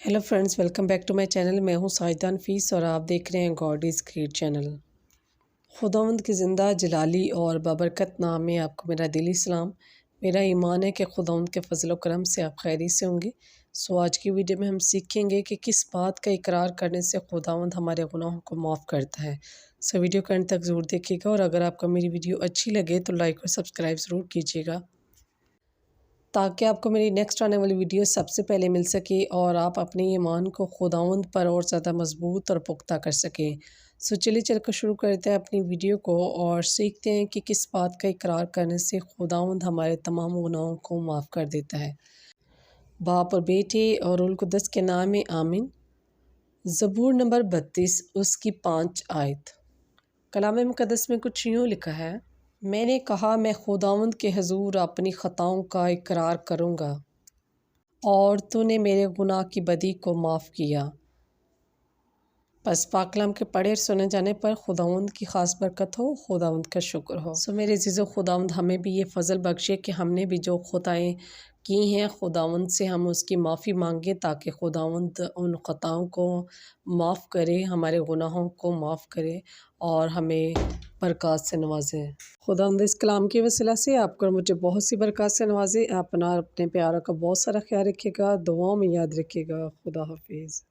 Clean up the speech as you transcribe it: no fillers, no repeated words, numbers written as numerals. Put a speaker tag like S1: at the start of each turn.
S1: Hello friends, welcome back to my channel. मैं हूं साजिदा नफीस और आप देख रहे हैं गॉड इज़ ग्रेट चैनल। खुदावंद की ज़िंदा जलाली और बाबरकत नाम में आपको मेरा दिली सलाम। मेरा ईमान है कि खुदावंद के फजल व करम से आप खैरी से होंगे। आज की वीडियो में हम सीखेंगे कि किस बात का इकरार करने से खुदावंद हमारे गुनाहों को माफ़ करता है। वीडियो के अंत तक ज़रूर देखिएगा और अगर आपको मेरी वीडियो अच्छी लगे तो लाइक और सब्सक्राइब ज़रूर कीजिएगा ताकि आपको मेरी नेक्स्ट आने वाली वीडियो सबसे पहले मिल सके और आप अपने ईमान को खुदावंद पर और ज़्यादा मजबूत और पुख्ता कर सकें। चलिए चलकर शुरू करते हैं अपनी वीडियो को और सीखते हैं कि किस बात का इकरार करने से खुदावंद हमारे तमाम गुनाहों को माफ़ कर देता है। बाप और बेटे और रुल कुद्दस के नाम में आमीन। ज़बूर नंबर 32 उसकी 5 आयत। कलाम मुक़द्दस में कुछ यूँ लिखा है, मैंने कहा मैं खुदावंद के हजूर अपनी ख़ताओं का इकरार करूँगा और तूने मेरे गुनाह की बदी को माफ़ किया। बस पाक कलाम के पढ़े और सुने जाने पर खुदावंद की ख़ास बरकत हो, खुदावंद का शुक्र हो। मेरे अज़ीज़ो, खुदावंद हमें भी ये फ़ज़ल बख्शे कि हमने भी जो ख़ताएँ की हैं खुदावंद से हम उसकी माफ़ी मांगें ताकि खुदावंद उन ख़ताओं को माफ़ करे, हमारे गुनाहों को माफ़ करे और हमें बरक़ात से नवाजे। खुदावंद इस कलाम की वसीला से आपको और मुझे बहुत सी बरक़ात से नवाजे। अपने प्यारों का बहुत सारा ख्याल रखिएगा, दुआओं में याद रखिएगा। खुदा हाफिज़।